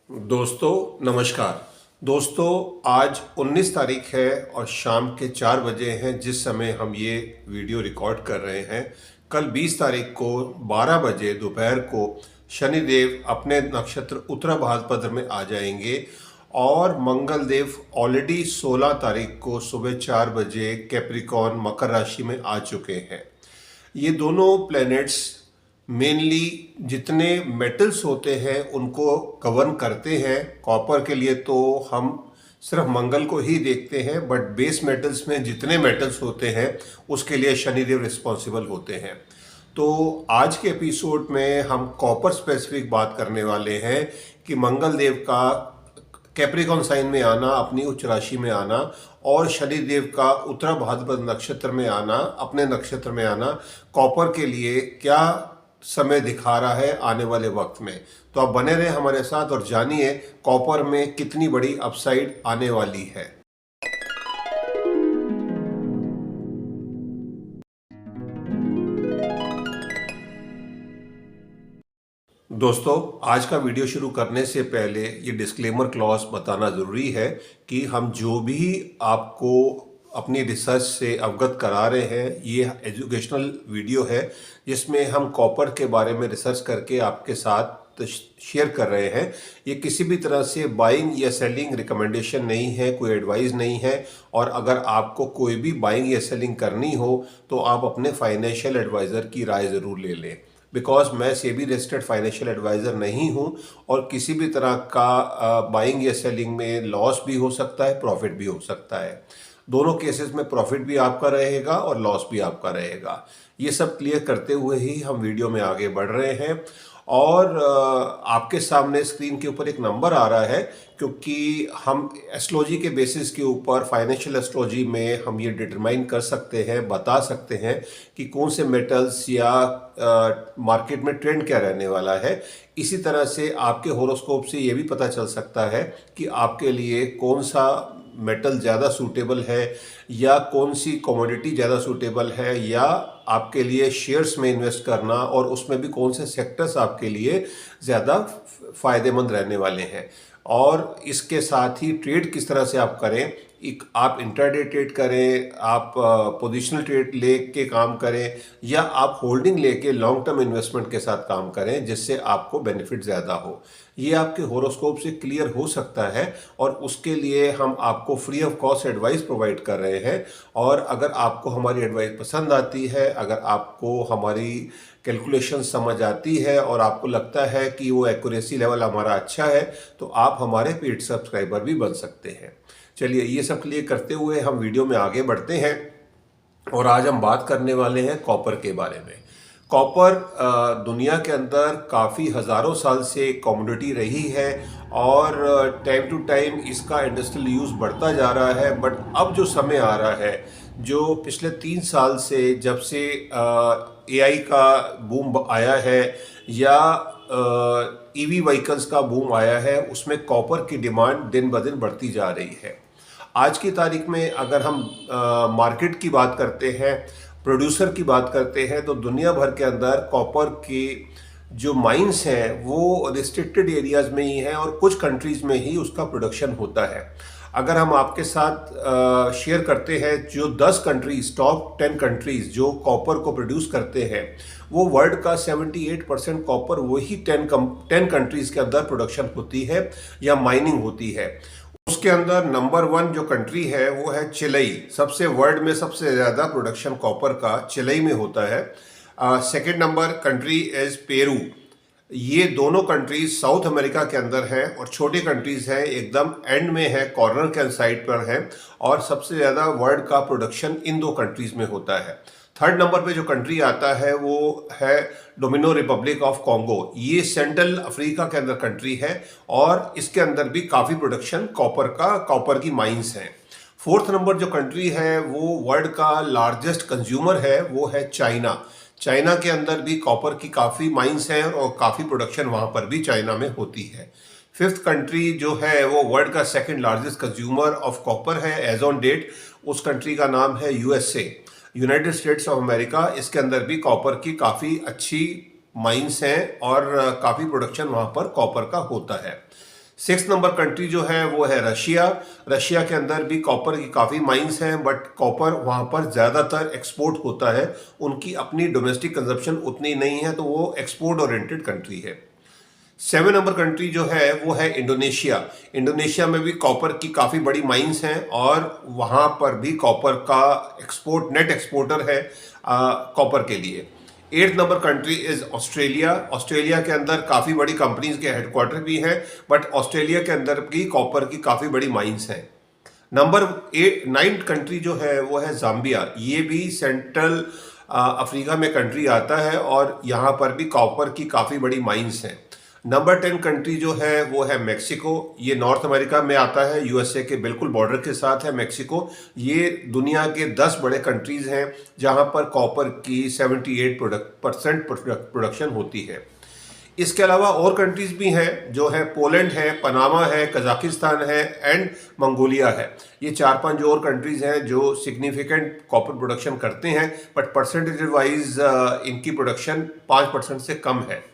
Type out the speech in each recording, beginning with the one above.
दोस्तों नमस्कार। दोस्तों आज 19 तारीख है और शाम के 4 बजे हैं जिस समय हम ये वीडियो रिकॉर्ड कर रहे हैं। कल 20 तारीख को 12 बजे दोपहर को शनिदेव अपने नक्षत्र उत्तरा भाद्रपद में आ जाएंगे और मंगल देव ऑलरेडी 16 तारीख को सुबह 4 बजे कैप्रिकॉर्न मकर राशि में आ चुके हैं। ये दोनों प्लैनेट्स मेनली जितने मेटल्स होते हैं उनको गवर्न करते हैं। कॉपर के लिए तो हम सिर्फ मंगल को ही देखते हैं, बट बेस मेटल्स में जितने मेटल्स होते हैं उसके लिए शनिदेव रिस्पॉन्सिबल होते हैं। तो आज के एपिसोड में हम कॉपर स्पेसिफिक बात करने वाले हैं कि मंगल देव का कैप्रिकॉर्न साइन में आना, अपनी उच्च राशि में आना, और शनिदेव का उत्तरा भाद्रपद नक्षत्र में आना, अपने नक्षत्र में आना, कॉपर के लिए क्या समय दिखा रहा है आने वाले वक्त में। तो आप बने रहे हमारे साथ और जानिए कॉपर में कितनी बड़ी अपसाइड आने वाली है। दोस्तों आज का वीडियो शुरू करने से पहले ये डिस्क्लेमर क्लॉज बताना ज़रूरी है कि हम जो भी आपको अपनी रिसर्च से अवगत करा रहे हैं, ये एजुकेशनल वीडियो है जिसमें हम कॉपर के बारे में रिसर्च करके आपके साथ शेयर कर रहे हैं। ये किसी भी तरह से बाइंग या सेलिंग रिकमेंडेशन नहीं है, कोई एडवाइस नहीं है। और अगर आपको कोई भी बाइंग या सेलिंग करनी हो तो आप अपने फाइनेंशियल एडवाइज़र की राय ज़रूर ले लें, बिकॉज मैं सेबी रजिस्टर्ड फाइनेंशियल एडवाइज़र नहीं हूं और किसी भी तरह का बाइंग या सेलिंग में लॉस भी हो सकता है, प्रॉफिट भी हो सकता है। दोनों केसेस में प्रॉफिट भी आपका रहेगा और लॉस भी आपका रहेगा। ये सब क्लियर करते हुए ही हम वीडियो में आगे बढ़ रहे हैं। और आपके सामने स्क्रीन के ऊपर एक नंबर आ रहा है, क्योंकि हम एस्ट्रोलॉजी के बेसिस के ऊपर फाइनेंशियल एस्ट्रोलॉजी में हम ये डिटरमाइन कर सकते हैं, बता सकते हैं कि कौन से मेटल्स या मार्केट में ट्रेंड क्या रहने वाला है। इसी तरह से आपके होरोस्कोप से ये भी पता चल सकता है कि आपके लिए कौन सा मेटल ज़्यादा सूटेबल है या कौन सी कमोडिटी ज़्यादा सूटेबल है, या आपके लिए शेयर्स में इन्वेस्ट करना और उसमें भी कौन से सेक्टर्स आपके लिए ज़्यादा फ़ायदेमंद रहने वाले हैं। और इसके साथ ही ट्रेड किस तरह से आप करें, एक आप इंट्राडे ट्रेड करें, आप पोजिशनल ट्रेड लेके काम करें, या आप होल्डिंग लेके लॉन्ग टर्म इन्वेस्टमेंट के साथ काम करें जिससे आपको बेनिफिट ज़्यादा हो। ये आपके होरोस्कोप से क्लियर हो सकता है और उसके लिए हम आपको free of cost advice provide कर रहे हैं। और अगर आपको हमारी एडवाइस पसंद आती है, अगर आपको हमारी कैलकुलेशन समझ आती है और आपको लगता है कि वो एक्यूरेसी लेवल हमारा अच्छा है, तो आप हमारे पेड सब्सक्राइबर भी बन सकते हैं। चलिए ये सब क्लियर करते हुए हम वीडियो में आगे बढ़ते हैं और आज हम बात करने वाले हैं कॉपर के बारे में। कॉपर दुनिया के अंदर काफ़ी हज़ारों साल से कमोडिटी रही है और टाइम टू टाइम इसका इंडस्ट्रियल यूज़ बढ़ता जा रहा है। बट अब जो समय आ रहा है, जो पिछले 3 साल से जब से एआई का बूम आया है या ईवी व्हीकल्स का बूम आया है, उसमें कॉपर की डिमांड दिन ब दिन बढ़ती जा रही है। आज की तारीख में अगर हम मार्केट की बात करते हैं, प्रोड्यूसर की बात करते हैं, तो दुनिया भर के अंदर कॉपर की जो माइंस हैं वो रिस्ट्रिक्टेड एरियाज में ही हैं और कुछ कंट्रीज में ही उसका प्रोडक्शन होता है। अगर हम आपके साथ शेयर करते हैं जो 10 कंट्रीज, टॉप 10 कंट्रीज जो कॉपर को प्रोड्यूस करते हैं, वो वर्ल्ड का 78% कॉपर वही 10 कंट्रीज के अंदर प्रोडक्शन होती है या माइनिंग होती है। उसके अंदर नंबर 1 जो कंट्री है वो है चिलई। सबसे वर्ल्ड में सबसे ज़्यादा प्रोडक्शन कॉपर का चिलई में होता है। Second number country is Peru. ये दोनों कंट्रीज साउथ अमेरिका के अंदर हैं और छोटी कंट्रीज हैं, एकदम एंड में है, कॉर्नर के साइड पर है, और सबसे ज़्यादा वर्ल्ड का प्रोडक्शन इन 2 कंट्रीज में होता है। थर्ड नंबर पे जो कंट्री आता है वो है डोमिनो रिपब्लिक ऑफ कॉन्गो। ये सेंट्रल अफ्रीका के अंदर कंट्री है और इसके अंदर भी काफ़ी प्रोडक्शन कॉपर की माइंस हैं। फोर्थ नंबर जो कंट्री है वो वर्ल्ड का लार्जेस्ट कंज्यूमर है, वो है चाइना। चाइना के अंदर भी कॉपर की काफ़ी माइंस हैं और काफ़ी प्रोडक्शन वहाँ पर भी चाइना में होती है। फिफ्थ कंट्री जो है वो वर्ल्ड का second largest consumer of copper है एज ऑन डेट। उस कंट्री का नाम है USA, United states of America. इसके अंदर भी कॉपर की काफ़ी अच्छी माइंस हैं और काफ़ी प्रोडक्शन वहाँ पर कॉपर का होता है। सिक्स नंबर कंट्री जो है वो है रशिया। रशिया के अंदर भी कॉपर की काफ़ी माइंस हैं, बट कॉपर वहाँ पर ज़्यादातर एक्सपोर्ट होता है, उनकी अपनी डोमेस्टिक कंजप्शन उतनी नहीं है, तो वो एक्सपोर्ट ओरिएंटेड कंट्री है। सेवन नंबर कंट्री जो है वो है इंडोनेशिया। इंडोनेशिया में भी कॉपर की काफ़ी बड़ी माइंस हैं और वहाँ पर भी कॉपर का एक्सपोर्ट नेट एक्सपोर्टर है कॉपर के लिए। Eighth number country is Australia. Australia के अंदर काफ़ी बड़ी कंपनीज के हेडक्वार्टर भी हैं, बट ऑस्ट्रेलिया के अंदर भी कॉपर की काफ़ी बड़ी माइंस हैं। नंबर नाइन्थ कंट्री जो है वो है जाम्बिया। ये भी सेंट्रल अफ्रीका में कंट्री आता है और यहाँ पर भी कॉपर की काफ़ी बड़ी माइंस हैं। नंबर 10 कंट्री जो है वो है मेक्सिको। ये नॉर्थ अमेरिका में आता है, यूएसए के बिल्कुल बॉर्डर के साथ है मेक्सिको। ये दुनिया के 10 बड़े कंट्रीज हैं जहाँ पर कॉपर की 78% प्रोडक्शन होती है। इसके अलावा और कंट्रीज भी हैं जो है पोलैंड है, पनामा है, कजाकिस्तान है एंड मंगोलिया है। ये 4-5 जो और कंट्रीज हैं जो सिग्निफिकेंट कॉपर प्रोडक्शन करते हैं, बट परसेंटेज वाइज इनकी प्रोडक्शन 5% से कम है।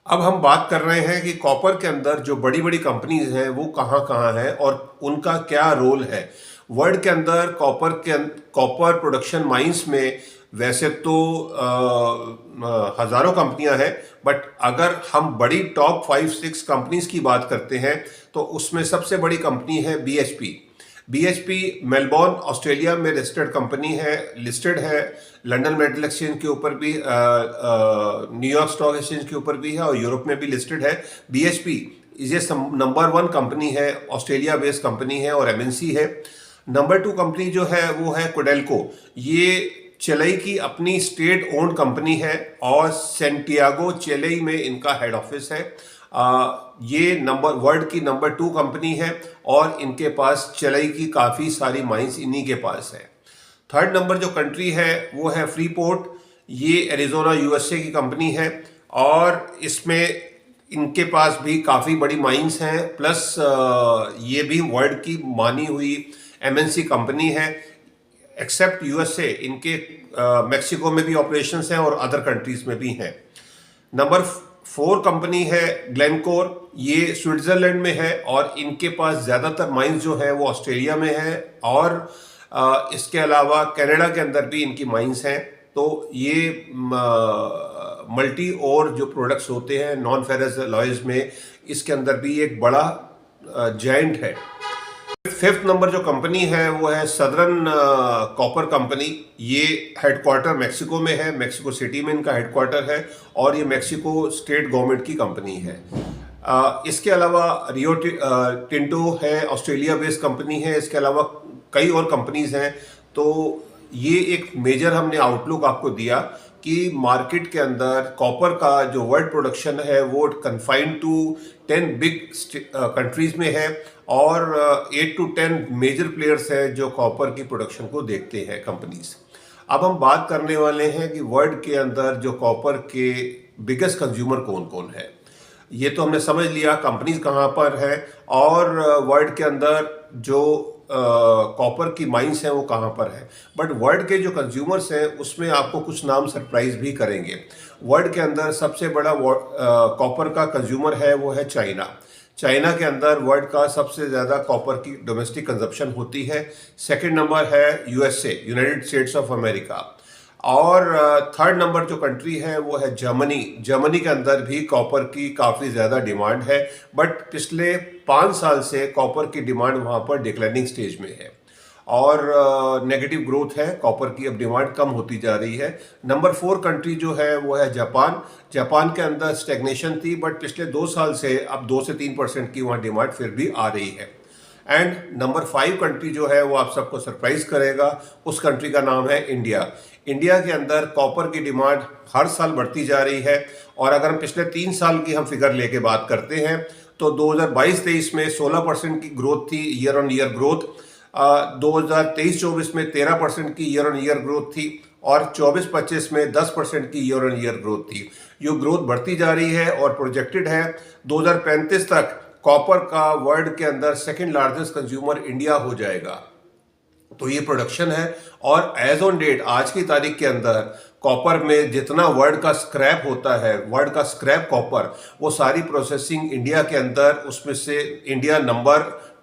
अब हम बात कर रहे हैं कि कॉपर के अंदर जो बड़ी बड़ी कंपनीज हैं वो कहाँ कहाँ हैं और उनका क्या रोल है। वर्ल्ड के अंदर कॉपर प्रोडक्शन माइंस में वैसे तो हज़ारों कंपनियां हैं, बट अगर हम बड़ी टॉप 5-6 कंपनीज की बात करते हैं तो उसमें सबसे बड़ी कंपनी है BHP। BHP मेलबॉर्न ऑस्ट्रेलिया में लिस्टेड कंपनी है, लिस्टेड है लंदन मेटल एक्सचेंज के ऊपर भी, न्यूयॉर्क स्टॉक एक्सचेंज के ऊपर भी है और यूरोप में भी लिस्टेड है। BHP ये नंबर 1 कंपनी है, ऑस्ट्रेलिया बेस्ड कंपनी है और MNC है। नंबर 2 कंपनी जो है वो है कोडेल्को। ये चेन्नई की अपनी स्टेट ओन्ड कंपनी है और सेंटियागो चेन्नई में इनका हेड ऑफिस है। ये वर्ल्ड की नंबर 2 कंपनी है और इनके पास चेन्नई की काफ़ी सारी माइंस इन्हीं के पास है। थर्ड नंबर जो कंट्री है वो है फ्रीपोर्ट। ये एरिजोना USA की कंपनी है और इसमें इनके पास भी काफ़ी बड़ी माइंस हैं, प्लस ये भी वर्ल्ड की मानी हुई MNC कंपनी है। एक्सेप्ट USA इनके मेक्सिको में भी ऑपरेशंस हैं और अदर कंट्रीज में भी हैं। नंबर 4 कंपनी है ग्लेनकोर। ये स्विट्जरलैंड में है और इनके पास ज़्यादातर माइंस जो है वो ऑस्ट्रेलिया में है और इसके अलावा कनाडा के अंदर भी इनकी माइंस हैं। तो ये मल्टी और जो प्रोडक्ट्स होते हैं नॉन फेरस अलॉयज में, इसके अंदर भी एक बड़ा जायंट है। फिफ्थ नंबर जो कंपनी है वो है सदर्न कॉपर कंपनी। ये हेडक्वार्टर मेक्सिको में है, मेक्सिको सिटी में इनका हेडक्वार्टर है और ये मेक्सिको स्टेट गवर्नमेंट की कंपनी है। इसके अलावा रियो टिंटो है, ऑस्ट्रेलिया बेस्ड कंपनी है। इसके अलावा कई और कंपनीज हैं। तो ये एक मेजर हमने आउटलुक आपको दिया कि मार्केट के अंदर कॉपर का जो वर्ल्ड प्रोडक्शन है वो कन्फाइंड टू 10 बिग कंट्रीज में है और 8 to 10 मेजर प्लेयर्स हैं जो कॉपर की प्रोडक्शन को देखते हैं कंपनीज। अब हम बात करने वाले हैं कि वर्ल्ड के अंदर जो कॉपर के बिगेस्ट कंज्यूमर कौन कौन है। ये तो हमने समझ लिया कंपनीज कहाँ पर है और वर्ल्ड के अंदर जो कॉपर की माइंस हैं वो कहाँ पर है। बट वर्ल्ड के जो कंज्यूमर्स हैं उसमें आपको कुछ नाम सरप्राइज भी करेंगे। वर्ल्ड के अंदर सबसे बड़ा कॉपर का कंज्यूमर है वो है चाइना। चाइना के अंदर वर्ल्ड का सबसे ज़्यादा कॉपर की डोमेस्टिक कंजप्शन होती है। सेकंड नंबर है USA, United states of America. और थर्ड नंबर जो कंट्री है वो है जर्मनी। जर्मनी के अंदर भी कॉपर की काफ़ी ज़्यादा डिमांड है, बट पिछले 5 साल से कॉपर की डिमांड वहाँ पर डिक्लाइनिंग स्टेज में है और नेगेटिव ग्रोथ है, कॉपर की अब डिमांड कम होती जा रही है। नंबर 4 कंट्री जो है वो है जापान। जापान के अंदर स्टेग्नेशन थी, बट पिछले 2 साल से अब 2 से 3% की वहाँ डिमांड फिर भी आ रही है। एंड नंबर 5 कंट्री जो है वो आप सबको सरप्राइज करेगा। उस कंट्री का नाम है इंडिया। इंडिया के अंदर कॉपर की डिमांड हर साल बढ़ती जा रही है और अगर हम पिछले 3 साल की हम फिगर लेके बात करते हैं तो 2022-23 में 16% की ग्रोथ थी, ईयर ऑन ईयर ग्रोथ। 2023-24 में 13% की ईयर ऑन ईयर ग्रोथ थी और 24-25 में 10% की ईयर ऑन ईयर ग्रोथ थी। ये ग्रोथ बढ़ती जा रही है और प्रोजेक्टेड है 2035 तक कॉपर का वर्ल्ड के अंदर सेकंड लार्जेस्ट कंज्यूमर इंडिया हो जाएगा। तो ये प्रोडक्शन है और एज ऑन डेट आज की तारीख के अंदर कॉपर में जितना वर्ल्ड का स्क्रैप होता है, वर्ल्ड का स्क्रैप कॉपर, वो सारी प्रोसेसिंग इंडिया के अंदर, उसमें से इंडिया नंबर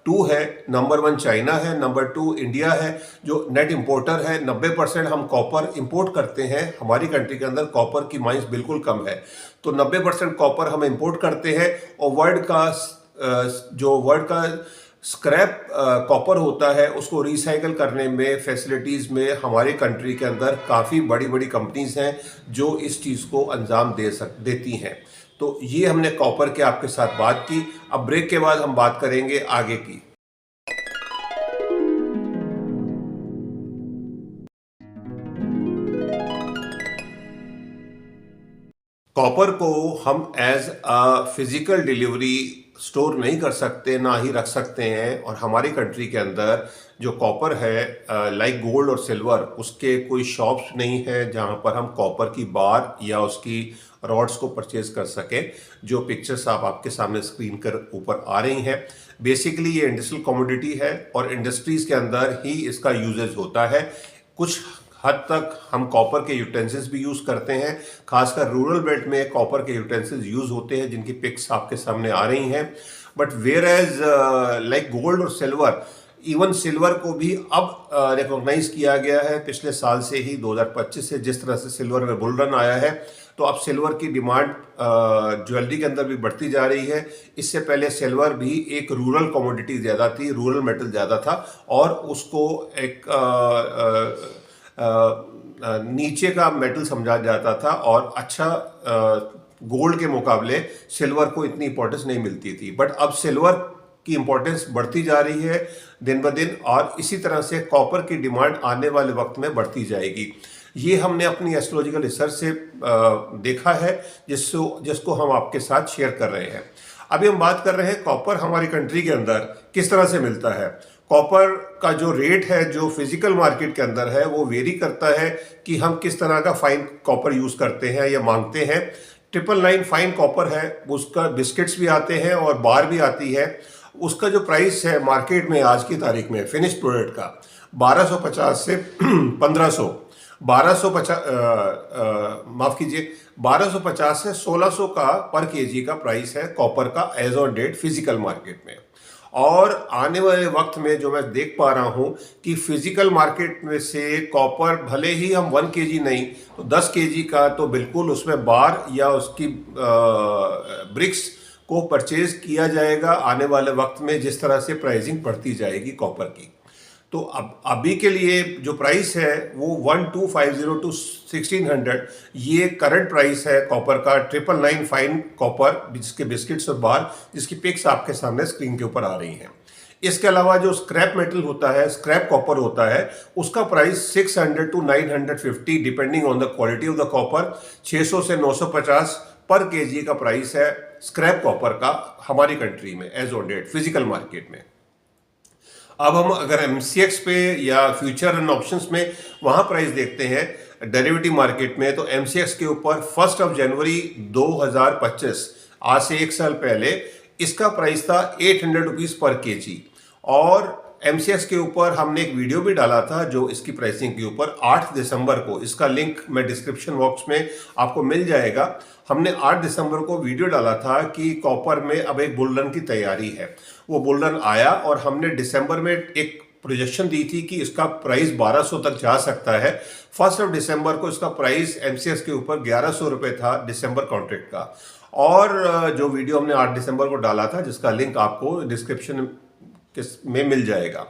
2 है, नंबर 1 चाइना है, नंबर 2 इंडिया है जो नेट इंपोर्टर है। 90% हम कॉपर इंपोर्ट करते हैं। हमारी कंट्री के अंदर कॉपर की माइंस बिल्कुल कम है, तो 90% कॉपर हम इंपोर्ट करते हैं। और वर्ल्ड का स्क्रैप कॉपर होता है उसको रिसाइकल करने में, फैसिलिटीज़ में हमारी कंट्री के अंदर काफ़ी बड़ी बड़ी कंपनीज हैं जो इस चीज़ को अंजाम देती हैं। तो ये हमने कॉपर के आपके साथ बात की। अब ब्रेक के बाद हम बात करेंगे आगे की। कॉपर को हम as a physical delivery store नहीं कर सकते, ना ही रख सकते हैं। और हमारी कंट्री के अंदर जो कॉपर है, लाइक गोल्ड और सिल्वर, उसके कोई शॉप्स नहीं है जहां पर हम कॉपर की बार या उसकी रॉड्स को परचेज कर सकें। जो पिक्चर्स आपके सामने स्क्रीन कर ऊपर आ रही हैं, बेसिकली ये इंडस्ट्रियल कमोडिटी है और इंडस्ट्रीज के अंदर ही इसका यूजेज होता है। कुछ हद तक हम कॉपर के यूटेंसिल्स भी यूज़ करते हैं, खासकर रूरल बेल्ट में कॉपर के यूटेंसिल्स यूज़ होते हैं जिनकी पिक्स आपके सामने आ रही हैं। But whereas like gold और सिल्वर, इवन सिल्वर को भी अब रिकॉग्नाइज किया गया है पिछले साल से ही, 2025 से, जिस तरह से सिल्वर में बुल रन आया है। तो अब सिल्वर की डिमांड ज्वेलरी के अंदर भी बढ़ती जा रही है। इससे पहले सिल्वर भी एक रूरल कमोडिटी ज़्यादा थी, रूरल मेटल ज़्यादा था और उसको एक नीचे का मेटल समझा जाता था और अच्छा गोल्ड के मुकाबले सिल्वर को इतनी इंपॉर्टेंस नहीं मिलती थी। बट अब सिल्वर की इंपॉर्टेंस बढ़ती जा रही है दिन ब दिन, और इसी तरह से कॉपर की डिमांड आने वाले वक्त में बढ़ती जाएगी। ये हमने अपनी एस्ट्रोलॉजिकल रिसर्च से देखा है, जिसको हम आपके साथ शेयर कर रहे हैं। अभी हम बात कर रहे हैं कॉपर हमारी कंट्री के अंदर किस तरह से मिलता है। कॉपर का जो रेट है, जो फिजिकल मार्केट के अंदर है, वो वेरी करता है कि हम किस तरह का फाइन कॉपर यूज़ करते हैं या मांगते हैं। 999 फाइन कॉपर है, उसका बिस्किट्स भी आते हैं और बार भी आती है। उसका जो प्राइस है मार्केट में आज की तारीख में फिनिश प्रोडक्ट का 1250 से 1500, 1250 से 1600 का पर केजी का प्राइस है कॉपर का as on date physical market में। और आने वाले वक्त में जो मैं देख पा रहा हूं कि फिजिकल मार्केट में से कॉपर भले ही हम 1 केजी नहीं तो 10 केजी का तो बिल्कुल उसमें बार या उसकी ब्रिक्स को परचेज किया जाएगा आने वाले वक्त में, जिस तरह से प्राइसिंग बढ़ती जाएगी कॉपर की। तो अब अभी के लिए जो प्राइस है वो 1250 to 1600, ये करंट प्राइस है कॉपर का। 999 फाइन कॉपर, जिसके बिस्किट्स और बार, जिसकी पिक्स आपके सामने स्क्रीन के ऊपर आ रही हैं। इसके अलावा जो स्क्रैप मेटल होता है, स्क्रैप कॉपर होता है, उसका price 600 to 950 depending on the quality of the copper. 600 से 950 पर केजी का प्राइस है स्क्रैप कॉपर का हमारी कंट्री में as on date physical market में। अब हम अगर MCX पे या फ्यूचर एंड ऑप्शंस में वहाँ प्राइस देखते हैं डेरिवेटिव मार्केट में, तो MCX के ऊपर 1 जनवरी 2025, आज से 1 साल पहले, इसका प्राइस था 800 रुपीज़ पर केजी। और MCX के ऊपर हमने एक वीडियो भी डाला था जो इसकी प्राइसिंग के ऊपर 8 दिसंबर को, इसका लिंक मैं डिस्क्रिप्शन बॉक्स में आपको मिल जाएगा। हमने 8 दिसंबर को वीडियो डाला था कि कॉपर में अब एक बुल रन की तैयारी है। वो बुल रन आया और हमने दिसंबर में एक प्रोजेक्शन दी थी कि इसका प्राइस 1200 तक जा सकता है। 1 दिसंबर को इसका प्राइस MCX के ऊपर 1100 रुपये था दिसंबर कॉन्ट्रैक्ट का। और जो वीडियो हमने 8 दिसंबर को डाला था, जिसका लिंक आपको डिस्क्रिप्शन में मिल जाएगा,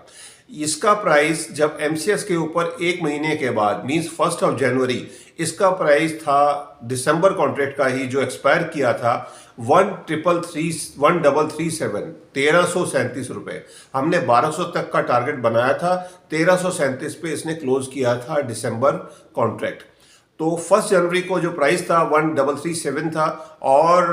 इसका प्राइस जब MCX के ऊपर 1 महीने के बाद मींस 1 जनवरी, इसका प्राइस था दिसंबर कॉन्ट्रैक्ट का ही जो एक्सपायर किया था 1337 रुपये। हमने 1200 तक का टारगेट बनाया था, 1337 पे इसने क्लोज किया था दिसंबर कॉन्ट्रैक्ट। तो 1 जनवरी को जो प्राइस था 1337 था, और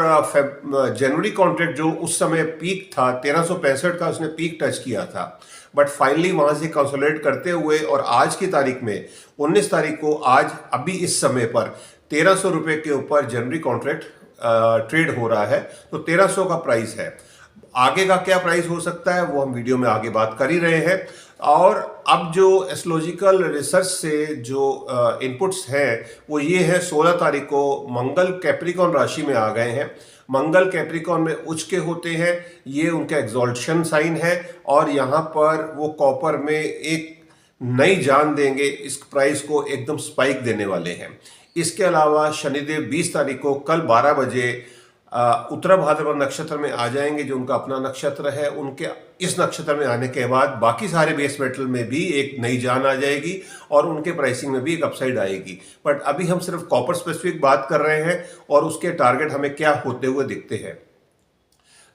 जनवरी कॉन्ट्रैक्ट जो उस समय पीक था 1365 का, उसने पीक टच किया था। बट फाइनली वहाँ से कंसोलिडेट करते हुए और आज की तारीख में 19 तारीख को, आज अभी इस समय पर 1300 रुपये के ऊपर जनवरी कॉन्ट्रैक्ट ट्रेड हो रहा है। तो 1300 का प्राइस है। आगे का क्या प्राइस हो सकता है वो हम वीडियो में आगे बात कर ही रहे हैं। और अब जो एस्ट्रोलॉजिकल रिसर्च से जो इनपुट्स हैं वो ये है, 16 तारीख को मंगल कैप्रिकॉर्न राशि में आ गए हैं। मंगल कैप्रिकॉर्न में उच्च के होते हैं, ये उनका एक्सॉल्टेशन साइन है और यहाँ पर वो कॉपर में एक नई जान देंगे, इस प्राइस को एकदम स्पाइक देने वाले हैं। इसके अलावा शनिदेव 20 तारीख को कल 12 बजे उत्तरा भाद्रपद नक्षत्र में आ जाएंगे, जो उनका अपना नक्षत्र है। उनके इस नक्षत्र में आने के बाद बाकी सारे बेस मेटल में भी एक नई जान आ जाएगी और उनके प्राइसिंग में भी एक अपसाइड आएगी। बट अभी हम सिर्फ कॉपर स्पेसिफिक बात कर रहे हैं और उसके टारगेट हमें क्या होते हुए दिखते हैं।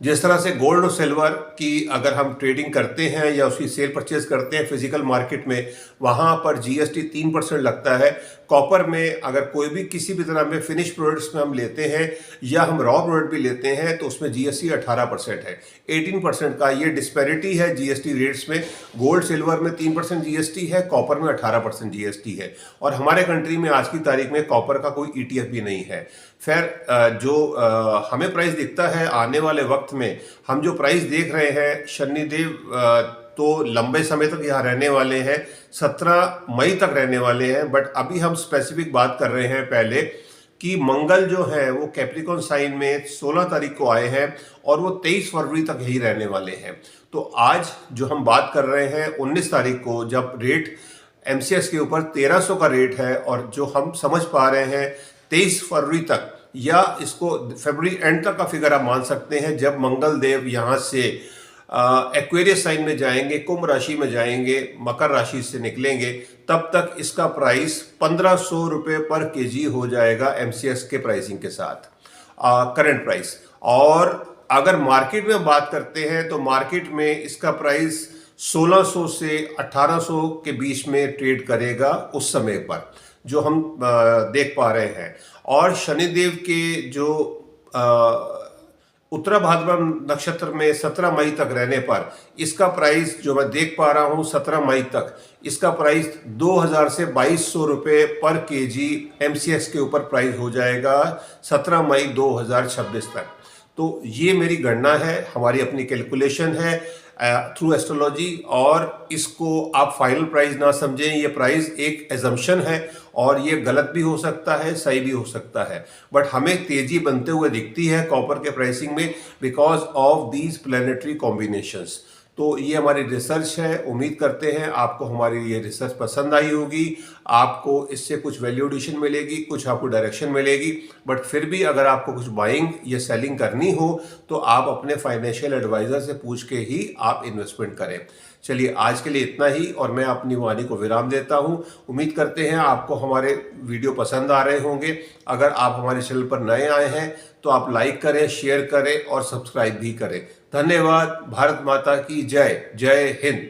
जिस तरह से गोल्ड और सिल्वर की अगर हम ट्रेडिंग करते हैं या उसकी सेल परचेज करते हैं फिजिकल मार्केट में, वहाँ पर जीएसटी 3% लगता है। कॉपर में अगर कोई भी किसी भी तरह में फिनिश प्रोडक्ट्स में हम लेते हैं या हम रॉ प्रोडक्ट भी लेते हैं तो उसमें जीएसटी 18% है। 18% का ये डिस्पैरिटी है जीएसटी रेट्स में। गोल्ड सिल्वर में 3% जीएसटी है, कॉपर में 18% जीएसटी है। और हमारे कंट्री में आज की तारीख में कॉपर का कोई ईटीएफ भी नहीं है। फिर जो हमें प्राइस दिखता है आने वाले वक्त में, हम जो प्राइस देख रहे हैं, शनिदेव तो लंबे समय तक यहाँ रहने वाले हैं, 17 मई तक रहने वाले हैं। बट अभी हम स्पेसिफिक बात कर रहे हैं पहले कि मंगल जो है वो कैप्रिकॉर्न साइन में 16 तारीख को आए हैं और वो 23 फरवरी तक यही रहने वाले हैं। तो आज जो हम बात कर रहे हैं 19 तारीख को, जब रेट एमसीएक्स के ऊपर 1300 का रेट है और जो हम समझ पा रहे हैं 23 फरवरी तक या इसको फरवरी एंड तक का फिगर आप मान सकते हैं, जब मंगल देव यहाँ से एक्वेरियस साइन में जाएंगे, कुंभ राशि में जाएंगे, मकर राशि से निकलेंगे, तब तक इसका प्राइस 1500 रुपये पर केजी हो जाएगा एमसीएक्स के प्राइसिंग के साथ, करंट प्राइस। और अगर मार्केट में बात करते हैं तो मार्केट में इसका प्राइस 1600 से 1800 के बीच में ट्रेड करेगा उस समय पर, जो हम देख पा रहे हैं। और शनिदेव के जो उत्तरा भाद्रपद नक्षत्र में 17 मई तक रहने पर इसका प्राइस जो मैं देख पा रहा हूँ 17 मई तक इसका प्राइस 2000 से 2200 रुपये पर केजी एमसीएक्स के ऊपर प्राइस हो जाएगा 17 मई 2026 तक। तो ये मेरी गणना है, हमारी अपनी कैलकुलेशन है थ्रू एस्ट्रोलॉजी, और इसको आप फाइनल प्राइस ना समझें। ये प्राइस एक एजम्पशन है और ये गलत भी हो सकता है, सही भी हो सकता है। बट हमें तेजी बनते हुए दिखती है कॉपर के प्राइसिंग में because of these planetary combinations. तो ये हमारी रिसर्च है। उम्मीद करते हैं आपको हमारी ये रिसर्च पसंद आई होगी, आपको इससे कुछ वैल्यू एडिशन मिलेगी, कुछ आपको डायरेक्शन मिलेगी। बट फिर भी अगर आपको कुछ बाइंग या सेलिंग करनी हो तो आप अपने फाइनेंशियल एडवाइजर से पूछ के ही आप इन्वेस्टमेंट करें। चलिए आज के लिए इतना ही और मैं अपनी वाणी को विराम देता हूँ। उम्मीद करते हैं आपको हमारे वीडियो पसंद आ रहे होंगे। अगर आप हमारे चैनल पर नए आए हैं तो आप लाइक करें, शेयर करें और सब्सक्राइब भी करें। धन्यवाद। भारत माता की जय। जय हिंद।